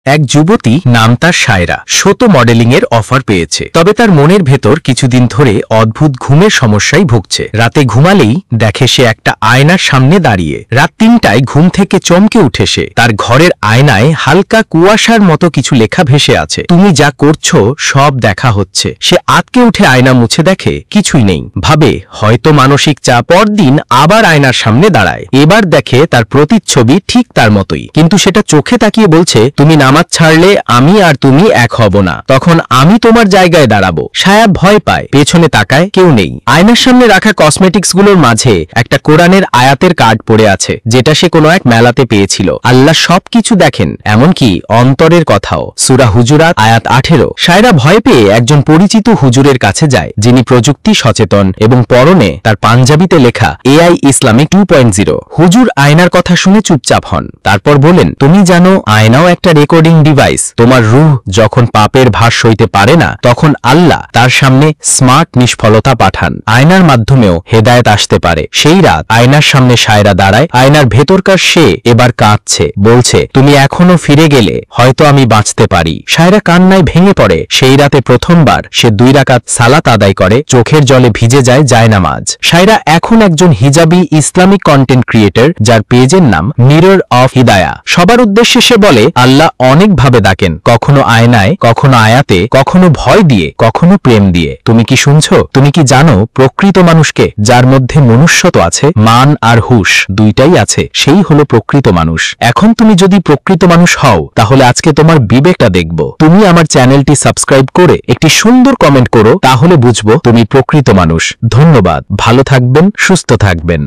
এক যুবতী নাম তার সায়রা শত মডেলিং এর অফার পেয়েছে, তবে তার মনের ভেতর কিছুদিন ধরে অদ্ভুত ঘুমের সমস্যায় ভুগছে। রাতে ঘুমালেই দেখে সে একটা আয়নার সামনে দাঁড়িয়ে। রাত ৩টায় ঘুম থেকে চমকে উঠে সে, তার ঘরের আয়নায় হালকা কুয়াশার মতো কিছু লেখা ভেসে আছে, তুমি যা করছো সব দেখা হচ্ছে। সে আতকে উঠে আয়না মুছে দেখে কিছুই নেই, ভাবে হয়তো মানসিক চাপ। পরদিন আবার আয়নার সামনে দাঁড়ায়, এবার দেখে তার প্রতিচ্ছবি ঠিক তার মতোই, কিন্তু সেটা চোখে তাকিয়ে বলছে, তুমি নামাজ ছাড়লে আমি আর তুমি এক হব না, তখন আমি তোমার জায়গায় দাঁড়াবো। সায়া ভয় পায়, পেছনে তাকায়, কেউ নেই। আয়নার সামনে রাখা কসমেটিক্স গুলোর মাঝে একটা কোরআনের আয়াতের কার্ড পড়ে আছে, যেটা সে কোনো এক মেলাতে পেয়েছিল। আল্লাহ সবকিছু দেখেন, এমনকি অন্তরের কথাও। সূরা হুজুরাত আয়াত 18। সায়রা ভয় পেয়ে একজন পরিচিত হুজুরের কাছে যায়, যিনি প্রযুক্তি সচেতন এবং পরনে তার পাঞ্জাবিতে লেখা AI ইসলামিক 2.0। হুজুর আয়নার কথা শুনে চুপচাপ হন, তারপর বলেন, তুমি জানো আয়নাও একটা রেকর্ডিং ডিভাইস। তোমার রূহ যখন পাপের ভার সইতে পারে না, তখন আল্লাহ তার সামনে স্মার্ট নিষ্ফলতা পাঠান। আয়নার মাধ্যমেও হেদায়েত আসতে পারে। সেই রাত আয়নার সামনে সায়রা দাঁড়ায়, আয়নার ভেতরকার সে এবার কাঁদছে, বলছে, তুমি এখনো ফিরে গেলে হয়তো আমি বাঁচতে পারি। সায়রা কান্নায় ভেঙে পড়ে। সেই রাতে প্রথমবার সে 2 রাকাত সালাত আদায় করে, চোখের জলে ভিজে যায় জায়নামাজ। সায়রা এখন একজন হিজাবি ইসলামিক কন্টেন্ট ক্রিয়েটর, যার পেজের নাম মিরর অফ হিদায়া। সবার উদ্দেশ্যে সে বলে, আল্লাহ অনেকভাবে ডাকেন, কখনো আয়নায়, কখনো আয়াতে, কখনো ভয় দিয়ে, কখনো প্রেম দিয়ে। তুমি কি শুনছো? তুমি কি জানো প্রকৃত মানুষকে, যার মধ্যে মনুষ্যত্ব আছে, মান আর হুশ দুইটাই আছে, সেই হলো প্রকৃত মানুষ। এখন তুমি যদি প্রকৃত মানুষ হও, তাহলে আজকে তোমার বিবেকটা দেখব। তুমি আমার চ্যানেলটি সাবস্ক্রাইব করে একটি সুন্দর কমেন্ট করো, তাহলে বুঝবো তুমি প্রকৃত মানুষ। ধন্যবাদ, ভালো থাকবেন, সুস্থ থাকবেন।